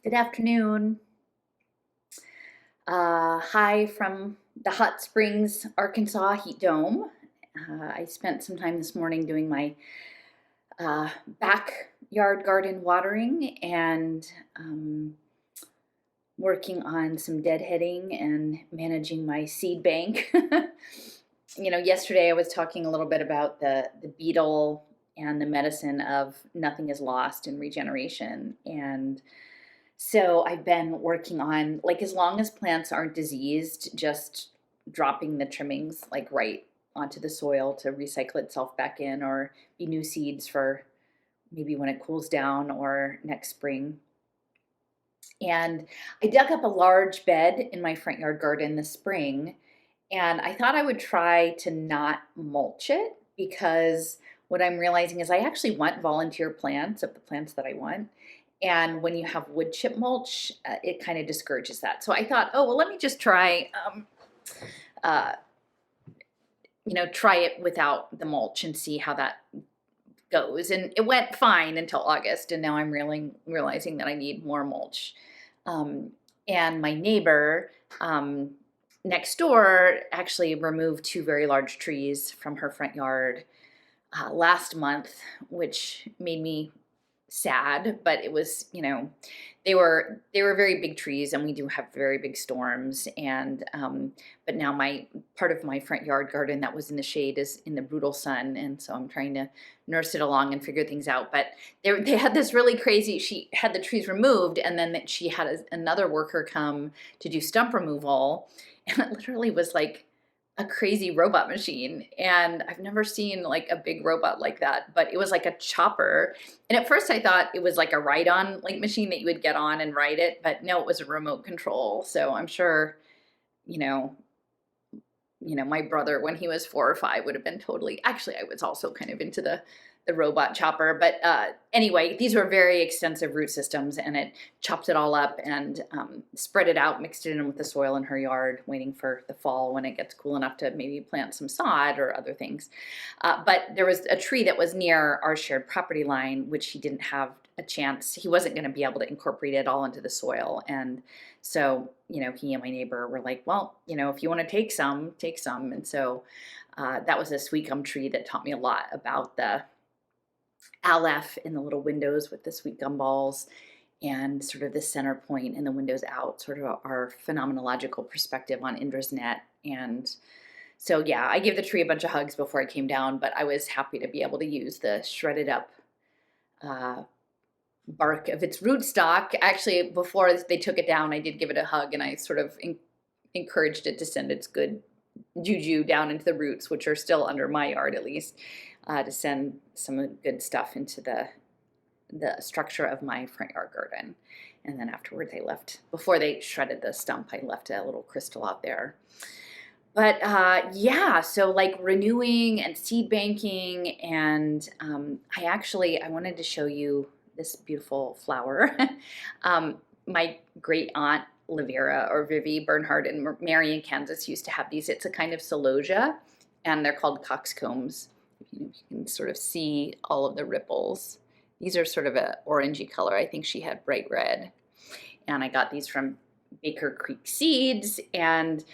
Good afternoon. Hi from the Hot Springs, Arkansas heat dome. I spent some time this morning doing my backyard garden watering and working on some deadheading and managing my seed bank. Yesterday I was talking a little bit about the beetle and the medicine of nothing is lost in regeneration. And so I've been working on, like, as long as plants aren't diseased, just dropping the trimmings like right onto the soil to recycle itself back in or be new seeds for maybe when it cools down or next spring. And I dug up a large bed in my front yard garden this spring, and I thought I would try to not mulch it because what I'm realizing is I actually want volunteer plants of the plants that I want. And when you have wood chip mulch, it kind of discourages that. So I thought, oh, well, let me just try, uh, try it without the mulch and see how that goes. And it went fine until August. And now I'm realizing that I need more mulch. And my neighbor next door actually removed two very large trees from her front yard last month, which made me sad, but it was, they were very big trees, and we do have very big storms. And but now my part of my front yard garden that was in the shade is in the brutal sun, and so I'm trying to nurse it along and figure things out. But they had this really crazy. She had the trees removed, and then she had another worker come to do stump removal, and it literally was like a crazy robot machine. And I've never seen like a big robot like that, but it was like a chopper. And at first I thought it was like a ride-on like machine that you would get on and ride it, but no, it was a remote control. So I'm sure, you know, my brother when he was 4 or 5 would have been totally, actually I was also kind of into the robot chopper. But anyway, these were very extensive root systems, and it chopped it all up and spread it out, mixed it in with the soil in her yard, waiting for the fall when it gets cool enough to maybe plant some sod or other things. But there was a tree that was near our shared property line, which he didn't have a chance. He wasn't going to be able to incorporate it all into the soil. And so, he and my neighbor were like, well, if you want to take some, take some. And so that was a sweet gum tree that taught me a lot about the Aleph in the little windows with the sweet gum balls, and sort of the center point and the windows out, sort of our phenomenological perspective on Indra's net. And so, yeah, I gave the tree a bunch of hugs before I came down, but I was happy to be able to use the shredded up uh, bark of its rootstock. Actually, before they took it down, I did give it a hug, and I sort of encouraged it to send its good juju down into the roots, which are still under my yard at least, to send some good stuff into the structure of my front yard garden. And then afterwards I left, before they shredded the stump, I left a little crystal out there. But yeah, so like renewing and seed banking, and I wanted to show you this beautiful flower. My great aunt Livera, or Vivi Bernhardt, in Marion, Kansas used to have these. It's a kind of celosia, and they're called coxcombs. You can sort of see all of the ripples. These are sort of a orangey color. I think she had bright red. And I got these from Baker Creek Seeds. And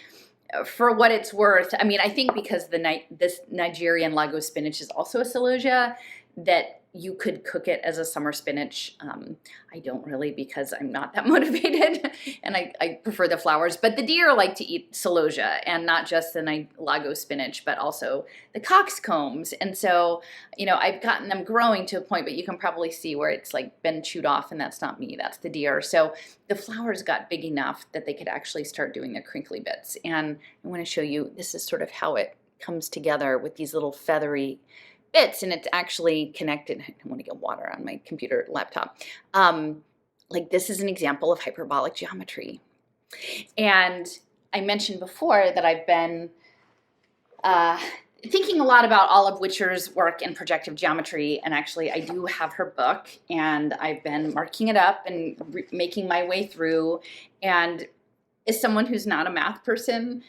for what it's worth, I mean, I think because this Nigerian Lago spinach is also a celosia, that you could cook it as a summer spinach. I don't really, because I'm not that motivated, and I prefer the flowers. But the deer like to eat celosia, and not just the Lago spinach, but also the coxcombs. And so, I've gotten them growing to a point, but you can probably see where it's like been chewed off, and that's not me, that's the deer. So the flowers got big enough that they could actually start doing the crinkly bits. And I want to show you, this is sort of how it comes together with these little feathery bits, and it's actually connected. I don't want to get water on my computer laptop. Like, this is an example of hyperbolic geometry. And I mentioned before that I've been thinking a lot about Olive Witcher's work in projective geometry, and actually I do have her book, and I've been marking it up and making my way through. And as someone who's not a math person,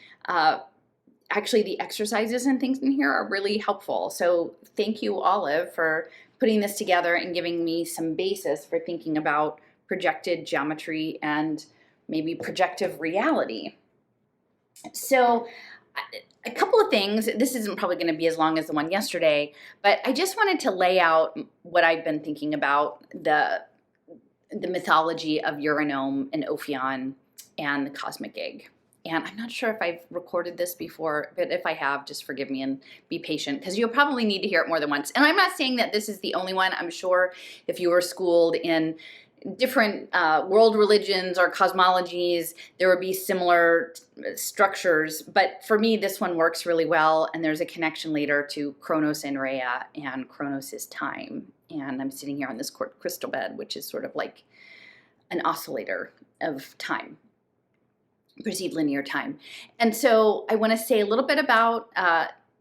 actually the exercises and things in here are really helpful. So thank you, Olive, for putting this together and giving me some basis for thinking about projected geometry and maybe projective reality. So a couple of things, this isn't probably going to be as long as the one yesterday, but I just wanted to lay out what I've been thinking about the mythology of Eurynome and Ophion and the cosmic egg. And I'm not sure if I've recorded this before, but if I have, just forgive me and be patient, because you'll probably need to hear it more than once. And I'm not saying that this is the only one. I'm sure if you were schooled in different world religions or cosmologies, there would be similar structures. But for me, this one works really well. And there's a connection later to Chronos and Rhea, and Chronos is time. And I'm sitting here on this crystal bed, which is sort of like an oscillator of time, perceived linear time. And so I want to say a little bit about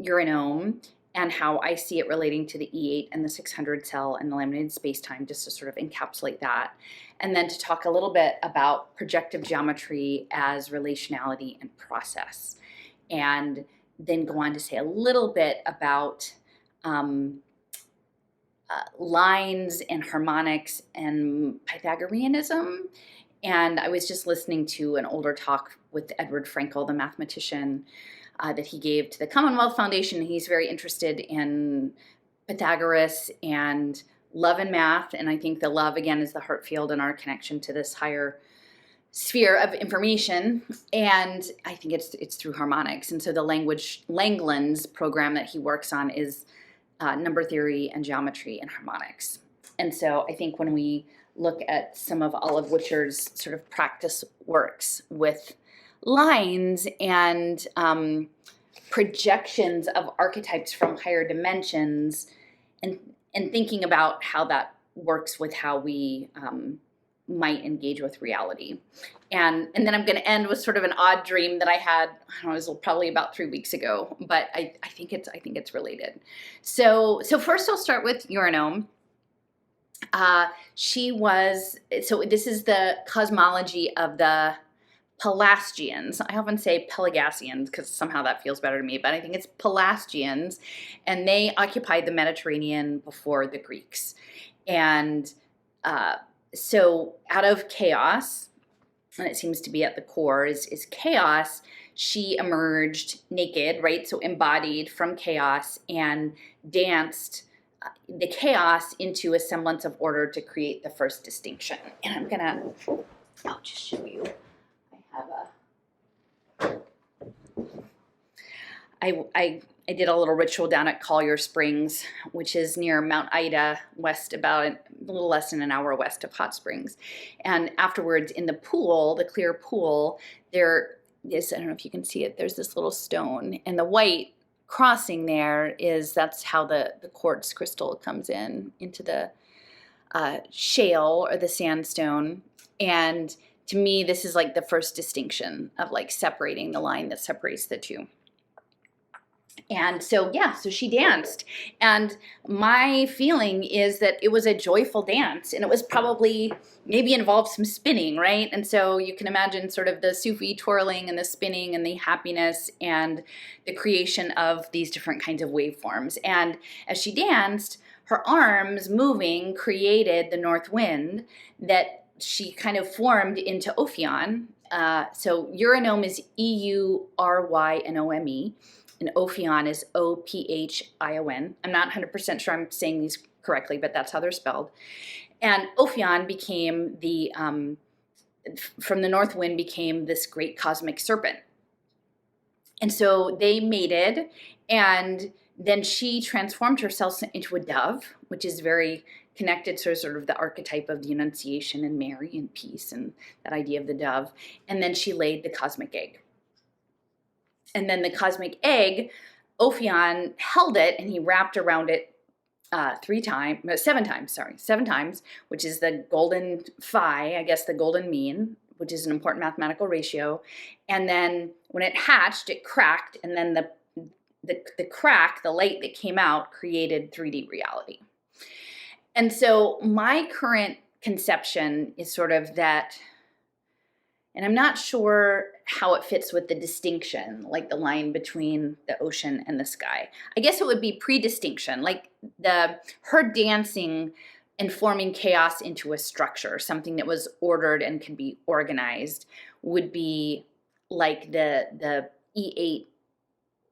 Eurynome and how I see it relating to the E8 and the 600 cell and the laminated space-time, just to sort of encapsulate that. And then to talk a little bit about projective geometry as relationality and process. And then go on to say a little bit about lines and harmonics and Pythagoreanism. And I was just listening to an older talk with Edward Frankel, the mathematician, that he gave to the Commonwealth Foundation. He's very interested in Pythagoras and love and math. And I think the love, again, is the heart field and our connection to this higher sphere of information. And I think it's through harmonics. And so the Langland's program that he works on is number theory and geometry and harmonics. And so I think when we look at some of Olive Witcher's sort of practice works with lines and projections of archetypes from higher dimensions, and thinking about how that works with how we might engage with reality. And then I'm going to end with sort of an odd dream that I had, I don't know, it was probably about 3 weeks ago, but I think it's related. So first I'll start with Eurynome. So this is the cosmology of the Pelasgians. I often say Pelagasians because somehow that feels better to me, but I think it's Pelasgians, and they occupied the Mediterranean before the Greeks. And so out of chaos, and it seems to be at the core, is chaos, she emerged naked, right? So embodied from chaos, and danced the chaos into a semblance of order to create the first distinction. And I'll just show you. I did a little ritual down at Collier Springs, which is near Mount Ida, west, about a little less than an hour west of Hot Springs. And afterwards, in the pool, the clear pool, there is, I don't know if you can see it, there's this little stone, and the white crossing there that's how the quartz crystal comes into the shale or the sandstone. And to me, this is like the first distinction of like separating the line that separates the two. And so she danced, and my feeling is that it was a joyful dance, and it was probably maybe involved some spinning, right? And so you can imagine sort of the Sufi twirling and the spinning and the happiness and the creation of these different kinds of waveforms. And as she danced, her arms moving created the north wind that she kind of formed into Ophion. So Eurynome is Eurynome. And Ophion is Ophion. I'm not 100% sure I'm saying these correctly, but that's how they're spelled. And Ophion became from the north wind became this great cosmic serpent. And so they mated, and then she transformed herself into a dove, which is very connected to sort of the archetype of the Annunciation and Mary and peace and that idea of the dove. And then she laid the cosmic egg. And then the cosmic egg, Ophion held it, and he wrapped around it 7 times, which is the golden phi, I guess the golden mean, which is an important mathematical ratio. And then when it hatched, it cracked, and then the crack, the light that came out, created 3D reality. And so my current conception is sort of that, and I'm not sure how it fits with the distinction, like the line between the ocean and the sky. I guess it would be pre-distinction, like her dancing and forming chaos into a structure, something that was ordered and can be organized, would be like the E8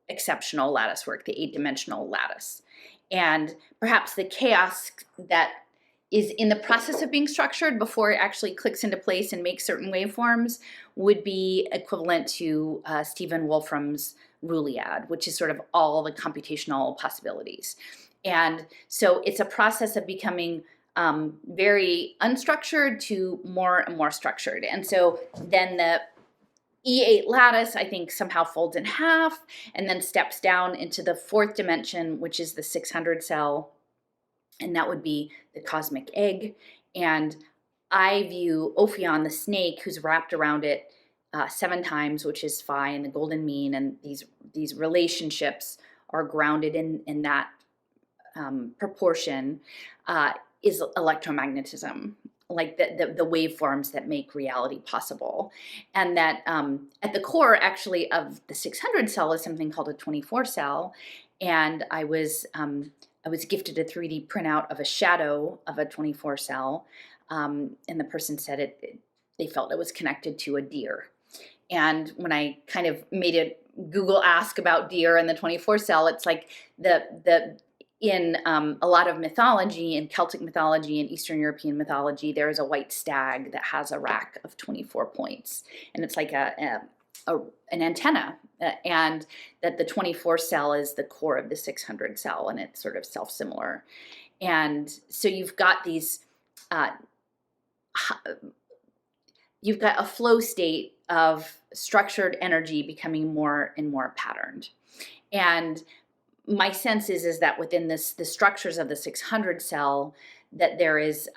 exceptional lattice work, the 8-dimensional lattice. And perhaps the chaos that is in the process of being structured before it actually clicks into place and makes certain waveforms would be equivalent to Stephen Wolfram's Rouliad, which is sort of all the computational possibilities. And so it's a process of becoming very unstructured to more and more structured. And so then the E8 lattice, I think, somehow folds in half and then steps down into the 4th dimension, which is the 600 cell, and that would be the cosmic egg. And I view Ophion, the snake, who's wrapped around it 7 times, which is phi and the golden mean, and these relationships are grounded in that proportion, is electromagnetism, like the waveforms that make reality possible. And that at the core, actually, of the 600 cell is something called a 24 cell. And I was gifted a 3D printout of a shadow of a 24 cell. And the person said they felt it was connected to a deer. And when I kind of made it Google ask about deer and the 24 cell, it's like in a lot of mythology, in Celtic mythology and Eastern European mythology, there is a white stag that has a rack of 24 points. And it's like an antenna. And that the 24 cell is the core of the 600 cell, and it's sort of self-similar. And so you've got these, you've got a flow state of structured energy becoming more and more patterned. And my sense is that within the structures of the 600 cell, that there is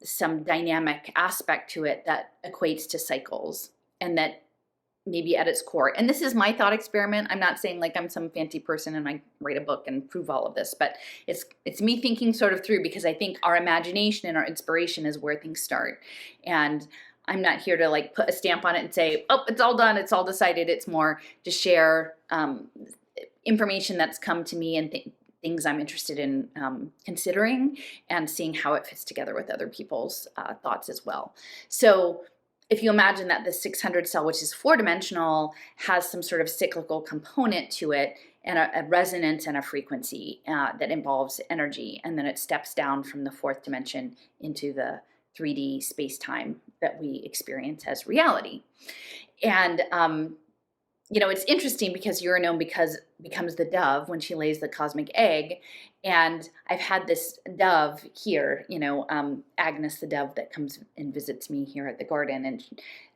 some dynamic aspect to it that equates to cycles, and that maybe at its core, and this is my thought experiment. I'm not saying like I'm some fancy person and I write a book and prove all of this, but it's me thinking sort of through, because I think our imagination and our inspiration is where things start. And I'm not here to like put a stamp on it and say, oh, it's all done, it's all decided. It's more to share information that's come to me and things I'm interested in considering, and seeing how it fits together with other people's thoughts as well. So if you imagine that the 600 cell, which is 4-dimensional, has some sort of cyclical component to it, and a resonance and a frequency that involves energy, and then it steps down from the 4th dimension into the 3D space-time that we experience as reality. And you know, it's interesting because Eurynome becomes the dove when she lays the cosmic egg. And I've had this dove here, you know, Agnes the dove that comes and visits me here at the garden.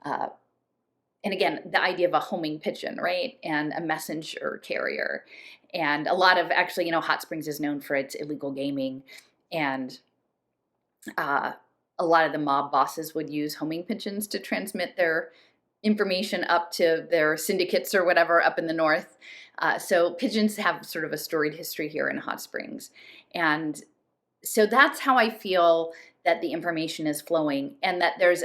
And again, the idea of a homing pigeon, right? And a messenger carrier. And a lot of, actually, you know, Hot Springs is known for its illegal gaming. And a lot of the mob bosses would use homing pigeons to transmit their information up to their syndicates or whatever up in the north. So pigeons have sort of a storied history here in Hot Springs. And so that's how I feel that the information is flowing, and that there's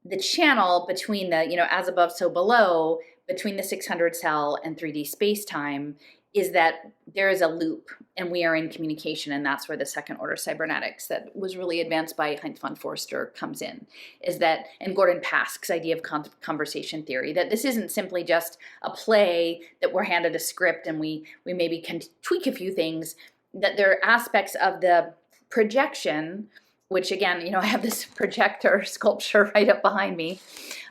the channel between the, you know, as above, so below, between the 600 cell and 3D space-time, is that there is a loop and we are in communication, and that's where the second order cybernetics that was really advanced by Heinz von Forster comes in, is that, and Gordon Pask's idea of conversation theory, that this isn't simply just a play that we're handed a script and we maybe can tweak a few things, that there are aspects of the projection, which again, you know, I have this projector sculpture right up behind me,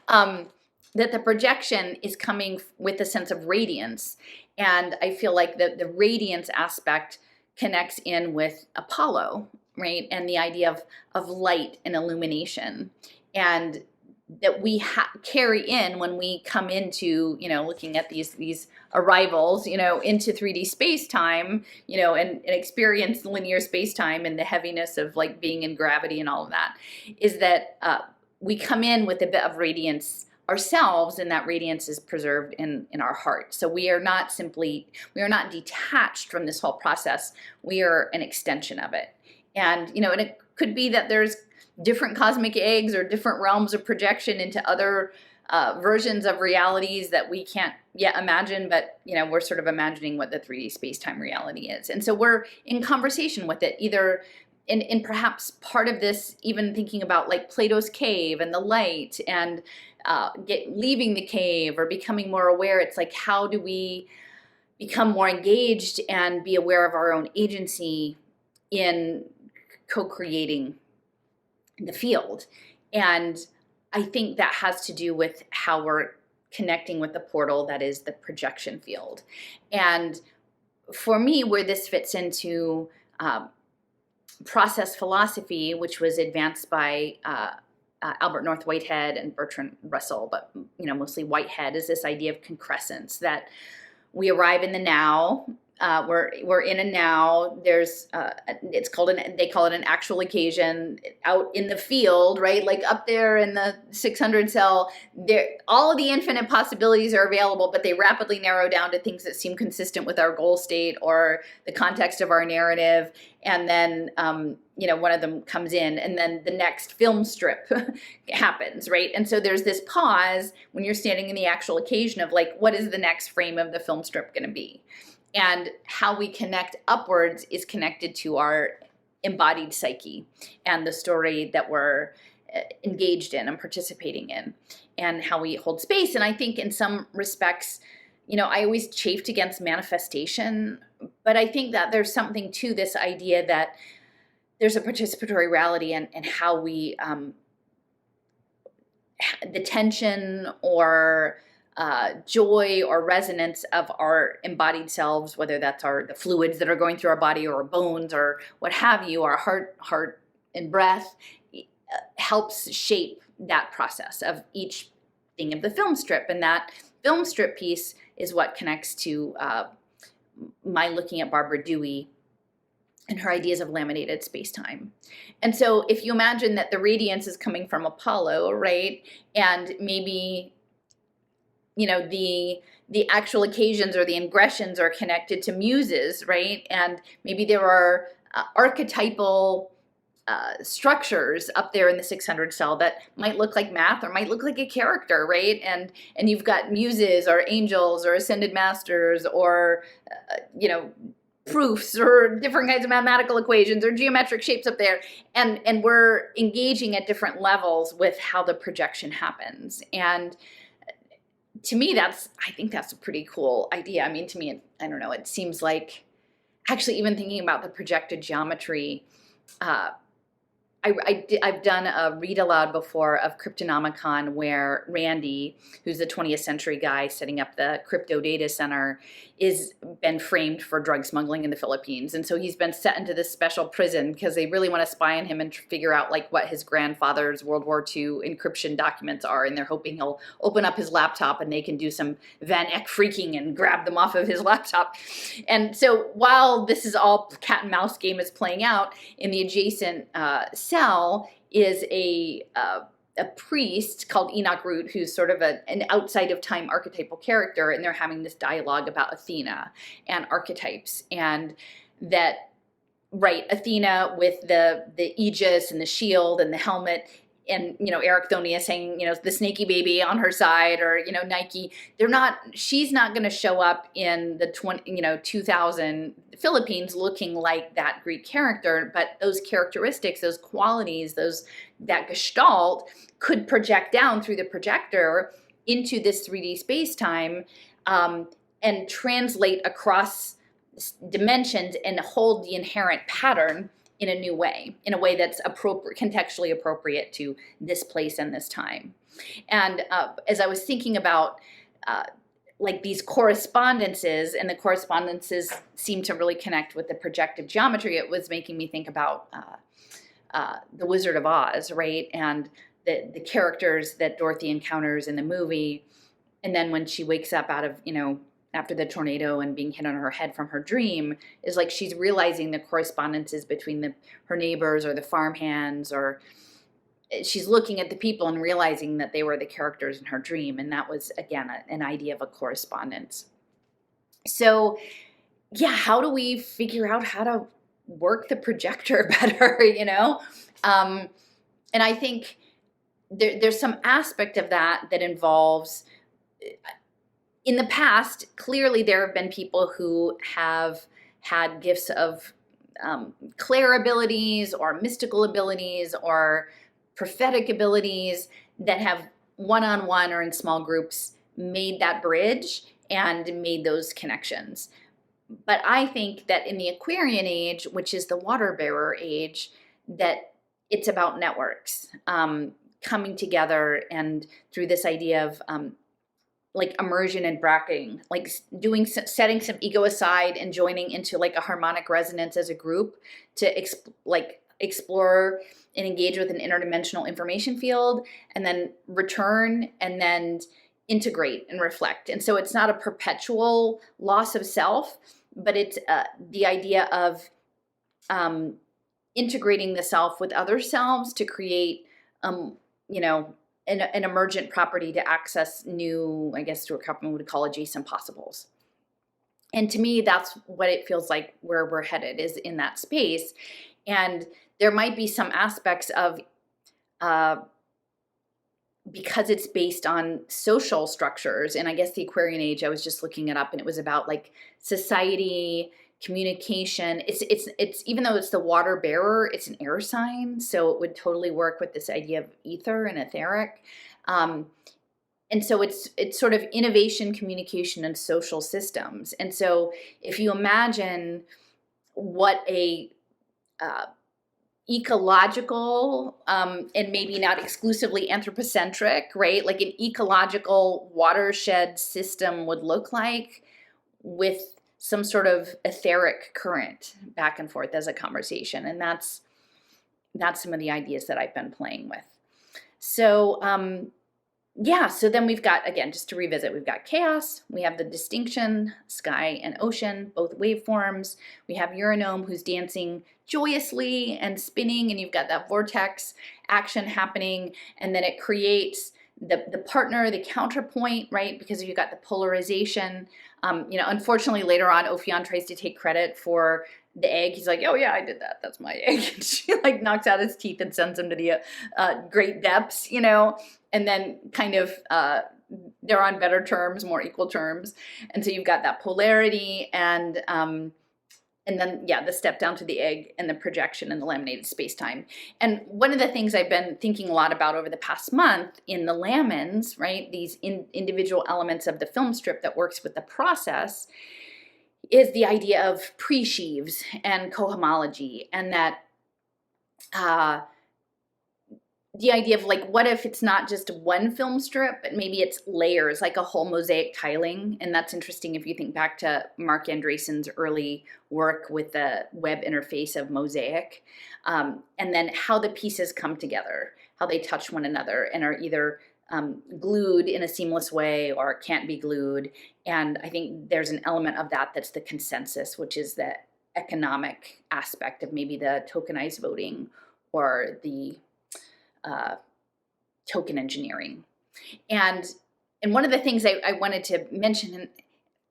that the projection is coming with a sense of radiance. And I feel like the radiance aspect connects in with Apollo, right? And the idea of light and illumination. And that we carry in when we come into, you know, looking at these arrivals, you know, into 3D space-time, you know, and experience linear space-time and the heaviness of like being in gravity and all of that, is that we come in with a bit of radiance ourselves, and that radiance is preserved in our heart. So we are not detached from this whole process. We are an extension of it. And, you know, and it could be that there's different cosmic eggs or different realms of projection into other versions of realities that we can't yet imagine, but, you know, we're sort of imagining what the 3D space-time reality is. And so we're in conversation with it, either and perhaps part of this, even thinking about like Plato's cave and the light and leaving the cave or becoming more aware, it's like, how do we become more engaged and be aware of our own agency in co-creating the field? And I think that has to do with how we're connecting with the portal that is the projection field. And for me, where this fits into process philosophy, which was advanced by Albert North Whitehead and Bertrand Russell, but mostly Whitehead, is this idea of concrescence, that we arrive in the now. We're in a now. There's they call it an actual occasion out in the field, right? Like up there in the 600 cell, there all of the infinite possibilities are available, but they rapidly narrow down to things that seem consistent with our goal state or the context of our narrative. And then one of them comes in, and then the next film strip happens, right? And so there's this pause when you're standing in the actual occasion of like, what is the next frame of the film strip going to be? And how we connect upwards is connected to our embodied psyche and the story that we're engaged in and participating in, and how we hold space. And I think in some respects, I always chafed against manifestation, but I think that there's something to this idea that there's a participatory reality and how we, the tension or joy or resonance of our embodied selves, whether that's the fluids that are going through our body or our bones or what have you, our heart and breath, helps shape that process of each thing of the film strip. And that film strip piece is what connects to my looking at Barbara Dewey and her ideas of laminated space-time. And so if you imagine that the radiance is coming from Apollo, right, and maybe the actual occasions or the ingressions are connected to muses, right? And maybe there are archetypal structures up there in the 600 cell that might look like math or might look like a character, right? And you've got muses or angels or ascended masters or, proofs or different kinds of mathematical equations or geometric shapes up there. And we're engaging at different levels with how the projection happens. And to me, I think that's a pretty cool idea. I mean, to me, I don't know, it seems like, actually, even thinking about the projected geometry, I've done a read aloud before of Cryptonomicon, where Randy, who's the 20th century guy setting up the crypto data center, is been framed for drug smuggling in the Philippines. And so he's been set into this special prison because they really want to spy on him and figure out like what his grandfather's World War II encryption documents are. And they're hoping he'll open up his laptop and they can do some Van Eck freaking and grab them off of his laptop. And so while this is all cat and mouse game is playing out, in the adjacent cell is a priest called Enoch Root, who's sort of an outside of time archetypal character, and they're having this dialogue about Athena and archetypes, and that, right, Athena with the aegis and the shield and the helmet, and Erichthonius hanging, the snaky baby on her side, or Nike. She's not going to show up in the 2000 Philippines looking like that Greek character, but those characteristics, those qualities, that gestalt could project down through the projector into this 3D space-time and translate across dimensions and hold the inherent pattern in a new way, in a way that's contextually appropriate to this place and this time. And as I was thinking about like these correspondences, and the correspondences seem to really connect with the projective geometry, it was making me think about The Wizard of Oz, right? And the characters that Dorothy encounters in the movie, and then when she wakes up out of, after the tornado and being hit on her head from her dream, is like she's realizing the correspondences between her neighbors or the farmhands, or she's looking at the people and realizing that they were the characters in her dream. And that was, again, an idea of a correspondence. So, yeah, how do we figure out how to work the projector better, And I think there's some aspect of that involves, in the past, clearly there have been people who have had gifts of clair abilities or mystical abilities or prophetic abilities that have one-on-one or in small groups made that bridge and made those connections. But I think that in the Aquarian age, which is the water bearer age, that it's about networks coming together, and through this idea of like immersion and bracketing, like setting some ego aside and joining into like a harmonic resonance as a group to explore and engage with an interdimensional information field, and then return and then integrate and reflect. And so it's not a perpetual loss of self, but it's the idea of integrating the self with other selves to create, an emergent property to access new, I guess, through a couple would call adjacent possibles. And to me, that's what it feels like where we're headed, is in that space. And there might be some aspects of, because it's based on social structures, and I guess the Aquarian age, I was just looking it up, and it was about like society, communication. It's even though it's the water bearer, it's an air sign, so it would totally work with this idea of ether and etheric. And so it's sort of innovation, communication, and social systems. And so if you imagine what a ecological, and maybe not exclusively anthropocentric, right? Like an ecological watershed system would look like, with some sort of etheric current back and forth as a conversation. And that's some of the ideas that I've been playing with. So, so then we've got, again, just to revisit, we've got chaos, we have the distinction, sky and ocean, both waveforms. We have Eurynome, who's dancing joyously and spinning, and you've got that vortex action happening, and then it creates the partner, the counterpoint, right? Because you've got the polarization. Unfortunately, later on, Ophion tries to take credit for the egg. He's like, oh yeah, I did that. That's my egg. And she like knocks out his teeth and sends him to the great depths, and then kind of they're on better terms, more equal terms. And so you've got that polarity, and then, the step down to the egg and the projection and the laminated space-time. And one of the things I've been thinking a lot about over the past month in the lamins, right, these individual elements of the film strip that works with the process, is the idea of pre-sheaves and cohomology, and that the idea of like, what if it's not just one film strip, but maybe it's layers, like a whole mosaic tiling. And that's interesting if you think back to Mark Andreessen's early work with the web interface of mosaic, and then how the pieces come together, how they touch one another and are either glued in a seamless way or can't be glued. And I think there's an element of that that's the consensus, which is the economic aspect of maybe the tokenized voting or the token engineering. And one of the things I wanted to mention,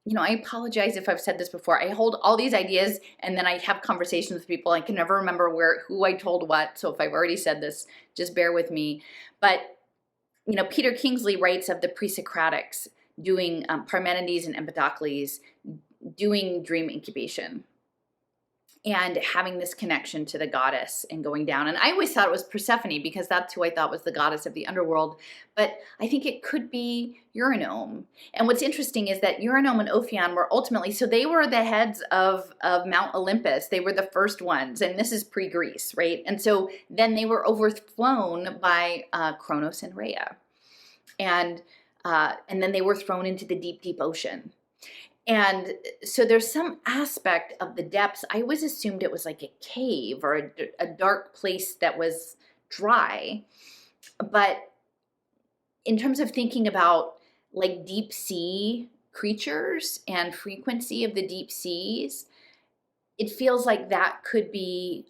and I apologize if I've said this before, I hold all these ideas and then I have conversations with people. I can never remember who I told what. So if I've already said this, just bear with me. But Peter Kingsley writes of the pre-Socratics doing Parmenides and Empedocles doing dream incubation and having this connection to the goddess and going down. And I always thought it was Persephone because that's who I thought was the goddess of the underworld. But I think it could be Eurynome. And what's interesting is that Eurynome and Ophion were ultimately, so they were the heads of Mount Olympus. They were the first ones. And this is pre-Greece, right? And so then they were overthrown by Kronos and Rhea. And then they were thrown into the deep, deep ocean. And so there's some aspect of the depths. I always assumed it was like a cave or a dark place that was dry. But in terms of thinking about like deep sea creatures and frequency of the deep seas, it feels like that could be,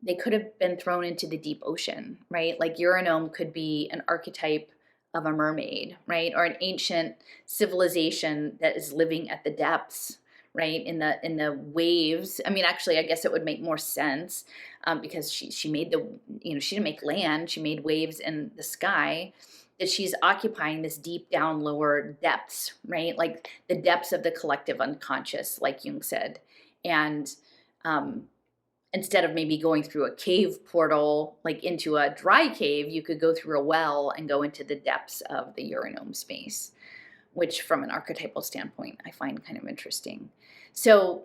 they could have been thrown into the deep ocean, right? Like Eurynome could be an archetype of a mermaid, right? Or an ancient civilization that is living at the depths, right? In the waves. I mean, actually, I guess it would make more sense because she made she didn't make land, she made waves in the sky, that she's occupying this deep down lower depths, right? Like the depths of the collective unconscious, like Jung said. And instead of maybe going through a cave portal, like into a dry cave, you could go through a well and go into the depths of the Eurynome space, which from an archetypal standpoint, I find kind of interesting. So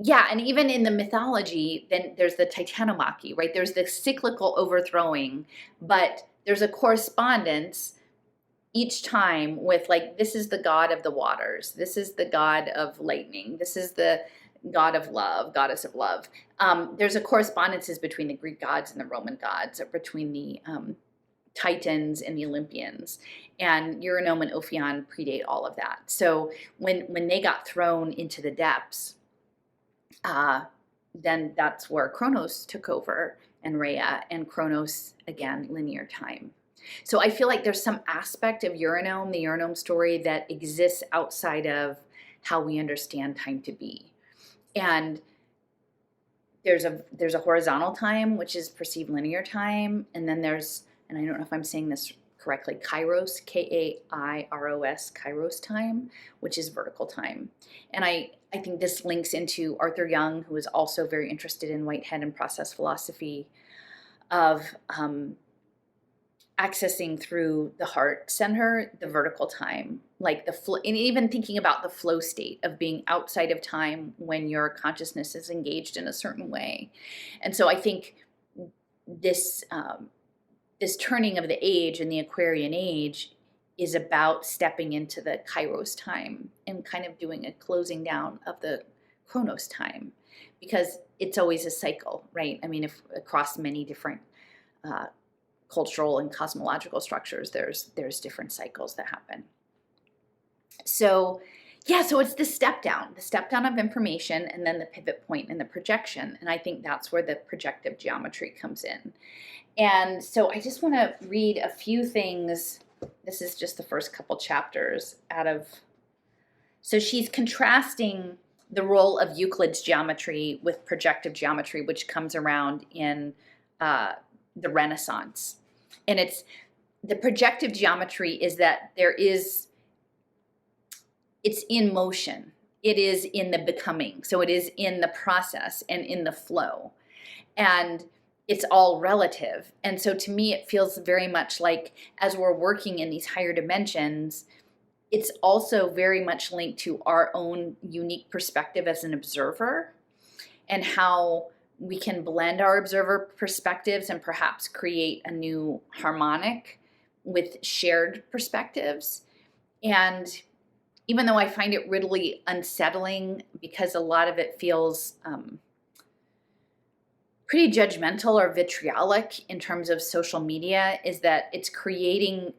yeah, and even in the mythology, then there's the Titanomachy, right? There's the cyclical overthrowing, but there's a correspondence each time with, like, this is the god of the waters, this is the god of lightning, this is the god of love, goddess of love. There's a correspondences between the Greek gods and the Roman gods, or between the Titans and the Olympians, and Eurynome and Ophion predate all of that. So when they got thrown into the depths, then that's where Kronos took over, and Rhea, and Kronos, again, linear time. So I feel like there's some aspect of Eurynome, the Eurynome story, that exists outside of how we understand time to be. And there's a horizontal time, which is perceived linear time, and then there's, and I don't know if I'm saying this correctly, Kairos, Kairos, Kairos time, which is vertical time. And I think this links into Arthur Young, who is also very interested in Whitehead and process philosophy, of accessing through the heart center, the vertical time, like the flow, and even thinking about the flow state of being outside of time when your consciousness is engaged in a certain way. And so I think this this turning of the age in the Aquarian age is about stepping into the Kairos time and kind of doing a closing down of the Chronos time, because it's always a cycle, right? I mean, if across many different cultural and cosmological structures, there's different cycles that happen. So yeah, so it's the step down of information, and then the pivot point and the projection. And I think that's where the projective geometry comes in. And so I just want to read a few things. This is just the first couple chapters out of, so she's contrasting the role of Euclid's geometry with projective geometry, which comes around in the Renaissance. And it's, the projective geometry is that it's in motion. It is in the becoming. So it is in the process and in the flow. And it's all relative. And so to me, it feels very much like, as we're working in these higher dimensions, it's also very much linked to our own unique perspective as an observer, and how we can blend our observer perspectives and perhaps create a new harmonic with shared perspectives. And even though I find it really unsettling, because a lot of it feels pretty judgmental or vitriolic in terms of social media, is that it's creating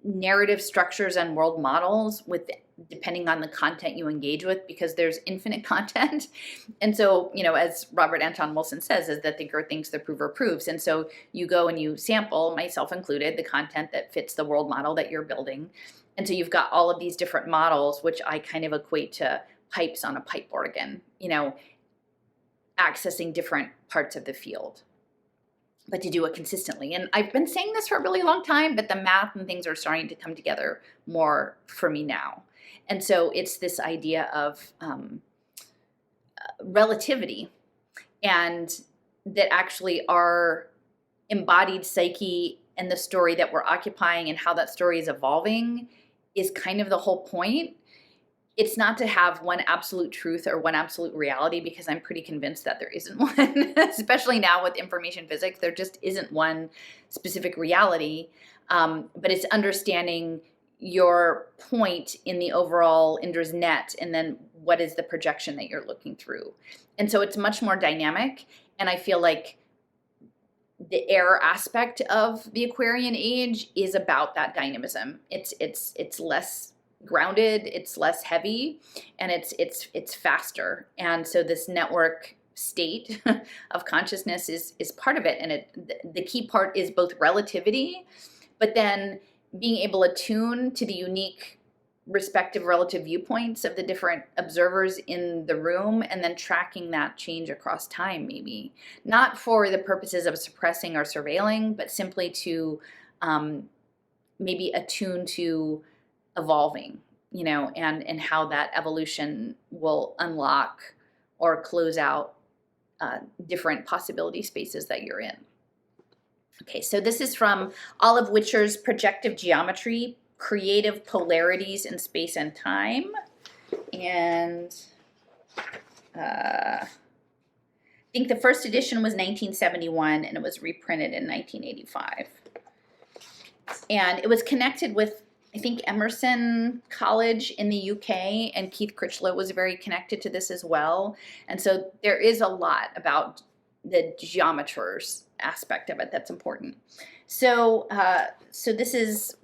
narrative structures and world models with, depending on the content you engage with, because there's infinite content. And so, you know, as Robert Anton Wilson says, is that the thinker thinks, the prover proves. And so you go and you sample, myself included, the content that fits the world model that you're building. And so you've got all of these different models, which I kind of equate to pipes on a pipe organ, you know, accessing different parts of the field, but to do it consistently. And I've been saying this for a really long time, but the math and things are starting to come together more for me now. And so it's this idea of relativity, and that actually our embodied psyche and the story that we're occupying and how that story is evolving is kind of the whole point. It's not to have one absolute truth or one absolute reality, because I'm pretty convinced that there isn't one, especially now with information physics. There just isn't one specific reality, but it's understanding your point in the overall Indra's net, and then what is the projection that you're looking through. And so it's much more dynamic, and I feel like the air aspect of the Aquarian age is about that dynamism. It's less grounded, it's less heavy, and it's faster. And so this network state of consciousness is part of it. And the key part is both relativity, but then being able to attune to the unique respective relative viewpoints of the different observers in the room, and then tracking that change across time, maybe not for the purposes of suppressing or surveilling, but simply to maybe attune to evolving, you know, and how that evolution will unlock or close out different possibility spaces that you're in. Okay, so this is from Olive Witcher's Projective Geometry, Creative Polarities in Space and Time. And I think the first edition was 1971, and it was reprinted in 1985. And it was connected with, I think, Emerson College in the UK, and Keith Critchlow was very connected to this as well. And so there is a lot about the geometers aspect of it that's important. So this is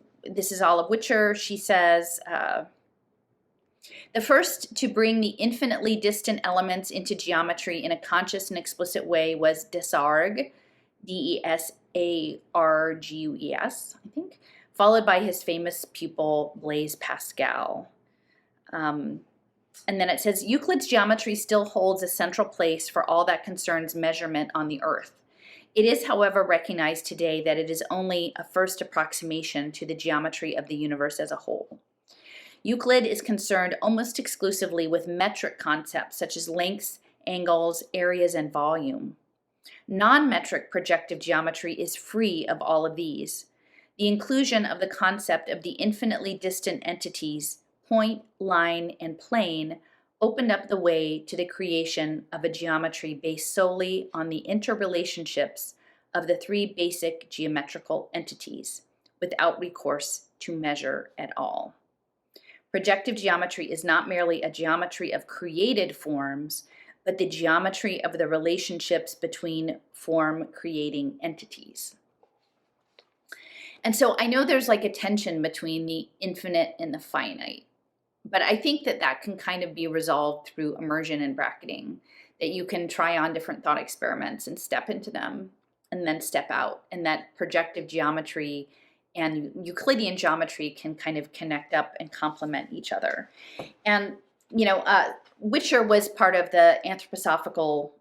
Olive Witcher. She says, the first to bring the infinitely distant elements into geometry in a conscious and explicit way was Desargues, Desargues, I think, followed by his famous pupil Blaise Pascal. And then it says, Euclid's geometry still holds a central place for all that concerns measurement on the earth. It is, however, recognized today that it is only a first approximation to the geometry of the universe as a whole. Euclid is concerned almost exclusively with metric concepts such as lengths, angles, areas, and volume. Non-metric projective geometry is free of all of these. The inclusion of the concept of the infinitely distant entities, point, line, and plane, opened up the way to the creation of a geometry based solely on the interrelationships of the three basic geometrical entities, without recourse to measure at all. Projective geometry is not merely a geometry of created forms, but the geometry of the relationships between form-creating entities. And so I know there's like a tension between the infinite and the finite, but I think that that can kind of be resolved through immersion and bracketing, that you can try on different thought experiments and step into them and then step out, and that projective geometry and Euclidean geometry can kind of connect up and complement each other. And, Witcher was part of the anthroposophical